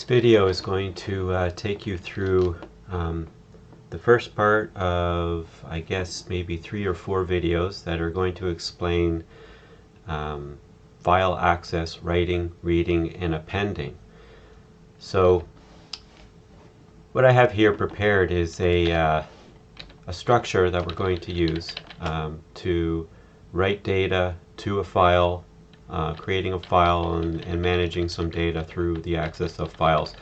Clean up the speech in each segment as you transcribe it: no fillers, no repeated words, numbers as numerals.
video is going to take you through the first part of, I guess, maybe 3 or 4 videos that are going to explain file access, writing, reading, and appending. So what I have here prepared is a structure that we're going to use to write data to a file, creating a file and managing some data through the access of files.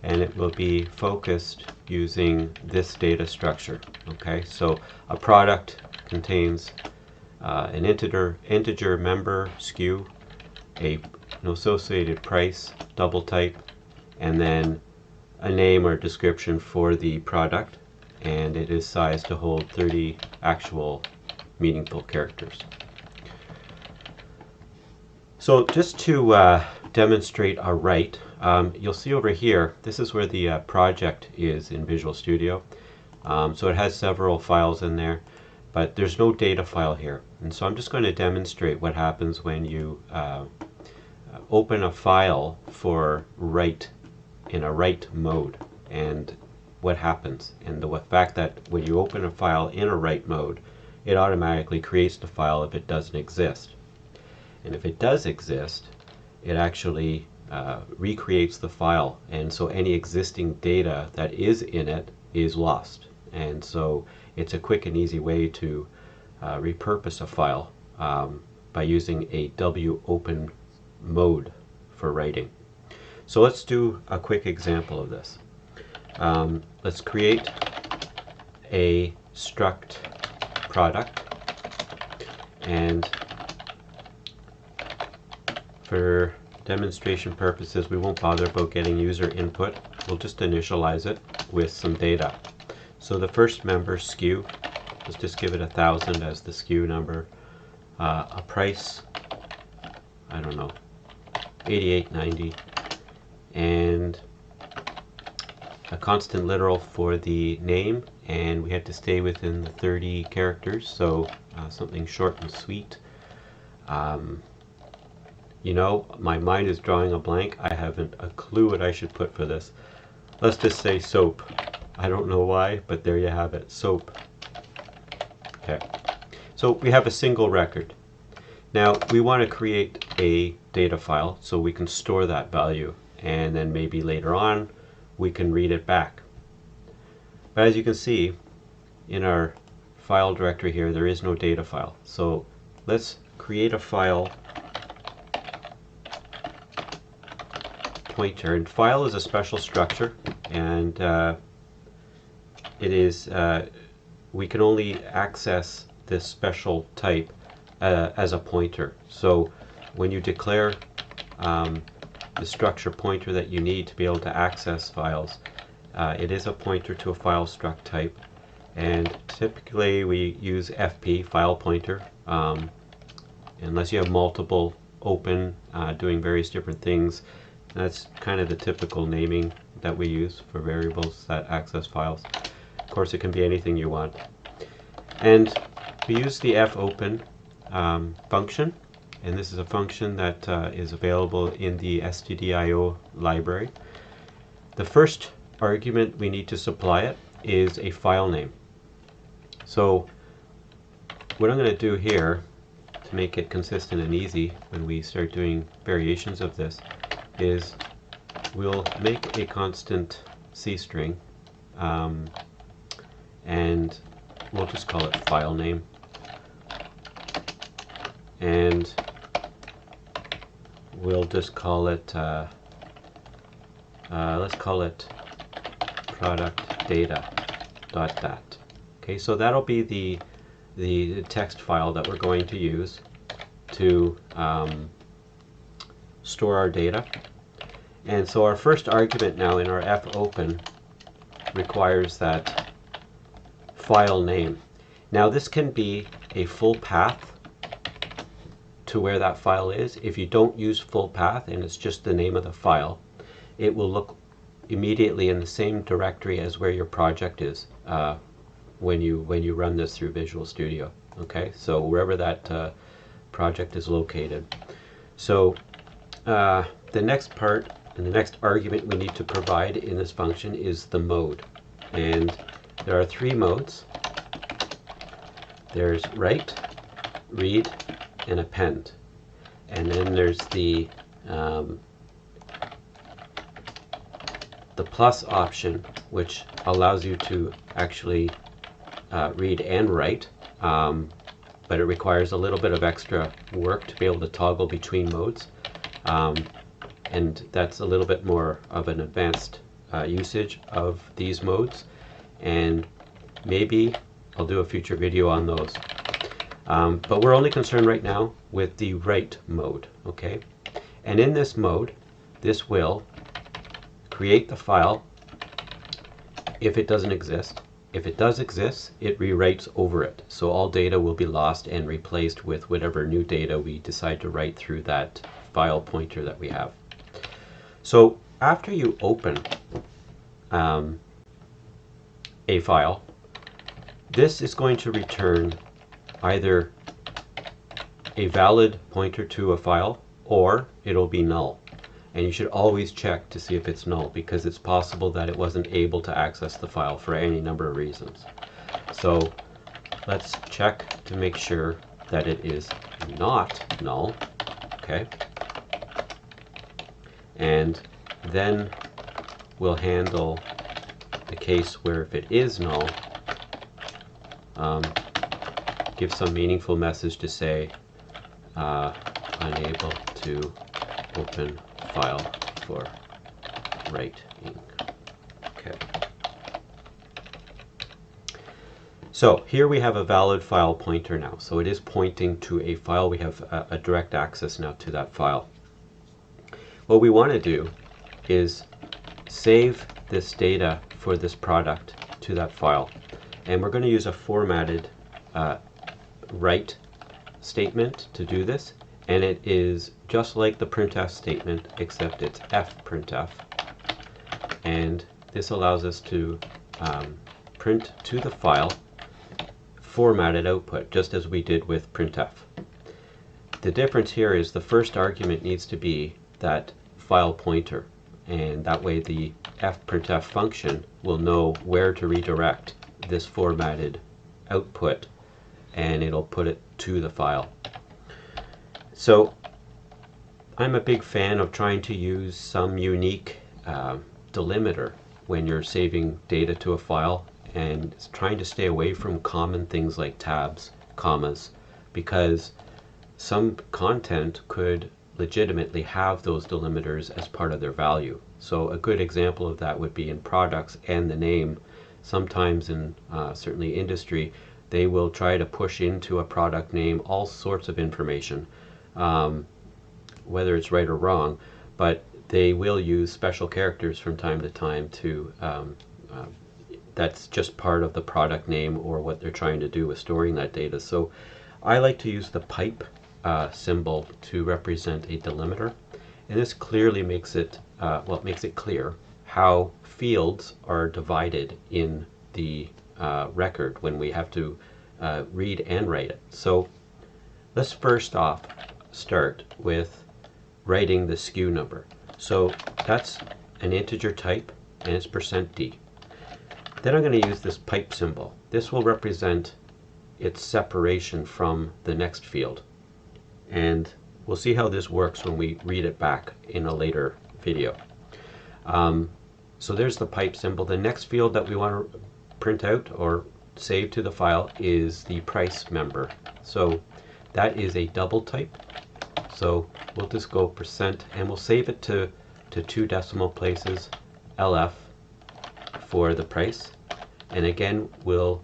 And it will be focused using this data structure. Okay, so a product contains an integer member SKU, an associated price, double type, and then a name or description for the product, and it is sized to hold 30 actual meaningful characters. So just to demonstrate our write, you'll see over here, this is where the project is in Visual Studio. So it has several files in there, but there's no data file here. And so I'm just going to demonstrate what happens when you open a file for write in a write mode, and what happens, and the fact that when you open a file in a write mode, it automatically creates the file if it doesn't exist. And if it does exist, it actually recreates the file, and so any existing data that is in it is lost. And so it's a quick and easy way to repurpose a file by using a wopen mode for writing. So let's do a quick example of this. Let's create a struct product, and for demonstration purposes we won't bother about getting user input. We'll just initialize it with some data. So the first member SKU, let's just give it 1000 as the SKU number, a price, I don't know, 88.90, and a constant literal for the name, and we had to stay within the 30 characters, so something short and sweet. You know, my mind is drawing a blank. I haven't a clue what I should put for this. Let's just say soap. I don't know why, but there you have it, soap. Okay, so we have a single record. Now we want to create a data file so we can store that value, and then maybe later on we can read it back. But as you can see, in our file directory here, there is no data file. So let's create a file pointer, and file is a special structure, and it is we can only access this special type as a pointer. So when you declare the structure pointer that you need to be able to access files, it is a pointer to a file struct type, and typically we use FP, file pointer, unless you have multiple open doing various different things. That's kind of the typical naming that we use for variables that access files. Of course, it can be anything you want. And we use the fopen function, and this is a function that is available in the stdio library. The first argument we need to supply it is a file name. So what I'm going to do here to make it consistent and easy when we start doing variations of this is we'll make a constant C string, and we'll just call it file name, and we'll just call it let's call it product data.dat. Okay, so that'll be the text file that we're going to use to store our data. And so our first argument now in our fopen requires that file name. Now this can be a full path to where that file is. If you don't use full path and it's just the name of the file, it will look immediately in the same directory as where your project is when you run this through Visual Studio. Okay, so wherever that project is located. So the next part And the next argument we need to provide in this function is the mode. And there are three modes. There's write, read, and append. And then there's the plus option, which allows you to actually read and write, but it requires a little bit of extra work to be able to toggle between modes, and that's a little bit more of an advanced usage of these modes, and maybe I'll do a future video on those. But we're only concerned right now with the write mode, okay? And in this mode, this will create the file if it doesn't exist. If it does exist, it rewrites over it. So all data will be lost and replaced with whatever new data we decide to write through that file pointer that we have. So after you open a file, this is going to return either a valid pointer to a file, or it'll be null. And you should always check to see if it's null, because it's possible that it wasn't able to access the file for any number of reasons. So let's check to make sure that it is not null, okay? And then we'll handle the case where if it is null, give some meaningful message to say unable to open file for writing. Okay. So here we have a valid file pointer now. So it is pointing to a file. We have a direct access now to that file. What we want to do is save this data for this product to that file. And we're going to use a formatted write statement to do this. And it is just like the printf statement, except it's fprintf. And this allows us to print to the file formatted output, just as we did with printf. The difference here is the first argument needs to be that file pointer, and that way the fprintf function will know where to redirect this formatted output, and it'll put it to the file. So I'm a big fan of trying to use some unique delimiter when you're saving data to a file, and trying to stay away from common things like tabs, commas, because some content could legitimately have those delimiters as part of their value. So a good example of that would be in products and the name. Sometimes in certainly industry, they will try to push into a product name all sorts of information, whether it's right or wrong, but they will use special characters from time to time to that's just part of the product name or what they're trying to do with storing that data. So I like to use the pipe symbol to represent a delimiter, and this clearly makes it makes it clear how fields are divided in the record when we have to read and write it. So let's first off start with writing the SKU number. So that's an integer type, and it's %d. Then I'm going to use this pipe symbol. This will represent its separation from the next field. And we'll see how this works when we read it back in a later video. So there's the pipe symbol. The next field that we want to print out or save to the file is the price member. So that is a double type. So we'll just go %, and we'll save it to 2 decimal places, LF, for the price. And again, we'll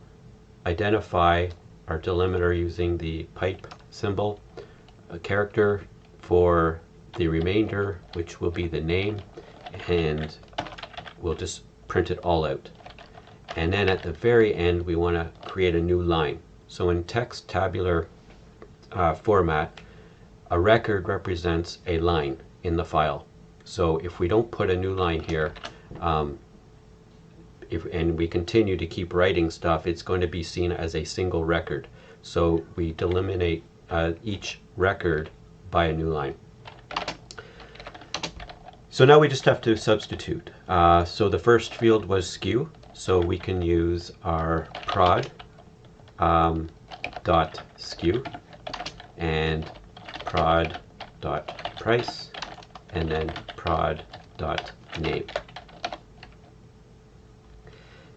identify our delimiter using the pipe symbol, a character for the remainder, which will be the name, and we'll just print it all out. And then at the very end, we want to create a new line. So in text tabular format, a record represents a line in the file. So if we don't put a new line here, and we continue to keep writing stuff, it's going to be seen as a single record. So we delimitate each record by a new line. So now we just have to substitute. So the first field was SKU, so we can use our prod dot SKU and prod dot price and then prod dot name.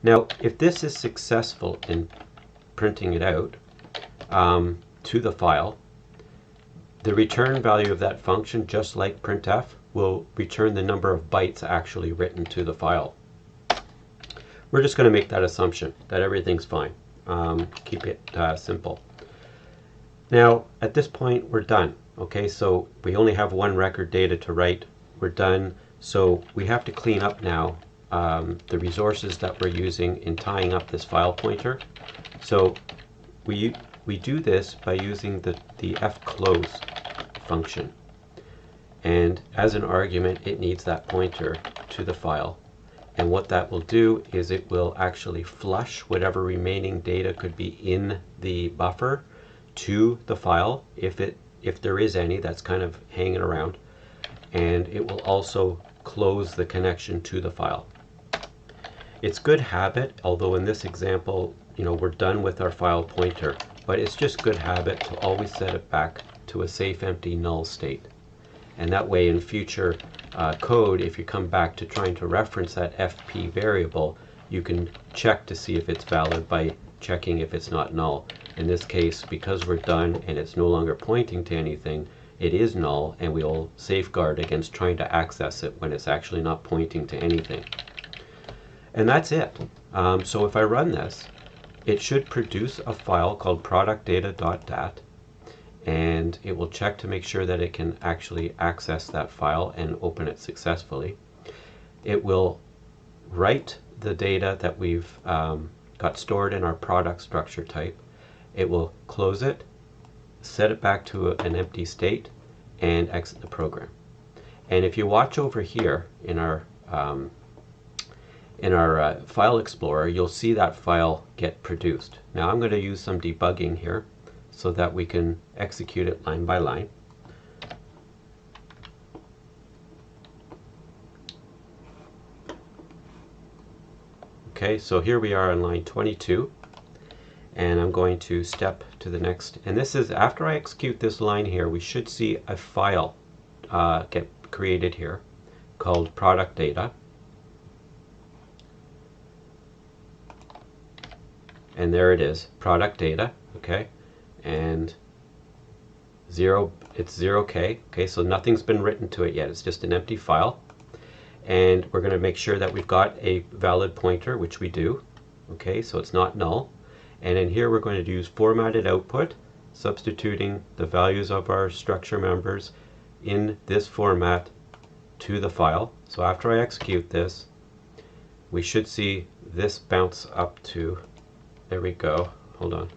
Now, if this is successful in printing it out to the file, the return value of that function, just like printf, will return the number of bytes actually written to the file. We're just going to make that assumption that everything's fine. Keep it simple. Now, at this point, we're done. Okay, so we only have one record data to write. We're done. So we have to clean up now the resources that we're using in tying up this file pointer. So we do this by using the fclose function. And as an argument, it needs that pointer to the file. And what that will do is it will actually flush whatever remaining data could be in the buffer to the file, if there is any that's kind of hanging around. And it will also close the connection to the file. It's good habit, although in this example, we're done with our file pointer, but it's just good habit to always set it back to a safe empty null state. And that way in future code, if you come back to trying to reference that fp variable, you can check to see if it's valid by checking if it's not null. In this case, because we're done and it's no longer pointing to anything, it is null, and we'll safeguard against trying to access it when it's actually not pointing to anything. And that's it. So if I run this, it should produce a file called productdata.dat, and it will check to make sure that it can actually access that file and open it successfully. It will write the data that we've got stored in our product structure type. It will close it, set it back to an empty state, and exit the program. And if you watch over here in our File Explorer, you'll see that file get produced. Now I'm going to use some debugging here so that we can execute it line by line. Okay, so here we are on line 22, and I'm going to step to the next. And this is, after I execute this line here, we should see a file get created here called product data. And there it is, product data, okay, and it's 0K, okay, so nothing's been written to it yet, it's just an empty file. And we're going to make sure that we've got a valid pointer, which we do, okay, so it's not null. And in here we're going to use formatted output, substituting the values of our structure members in this format to the file. So after I execute this, we should see this bounce up to, there we go, hold on.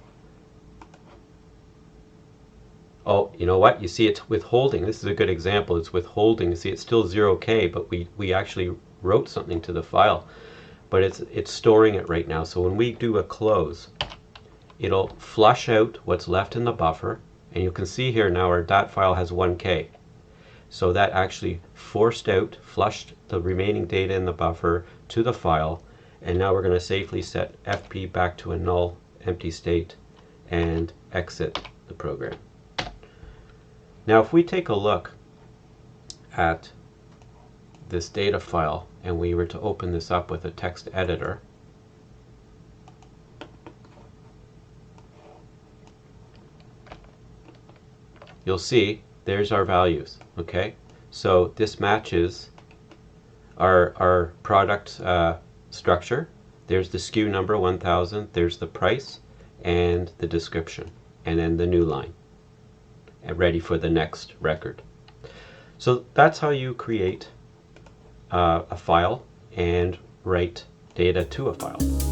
Oh, you know what? You see it's withholding. This is a good example. It's withholding. You see it's still 0K, but we actually wrote something to the file. But it's storing it right now. So when we do a close, it'll flush out what's left in the buffer. And you can see here now our .dat file has 1K. So that actually forced out, flushed the remaining data in the buffer to the file. And now we're going to safely set fp back to a null empty state and exit the program. Now if we take a look at this data file and we were to open this up with a text editor, you'll see there's our values, okay? So this matches our product structure. There's the SKU number 1000, there's the price and the description, and then the new line, and ready for the next record. So that's how you create a file and write data to a file.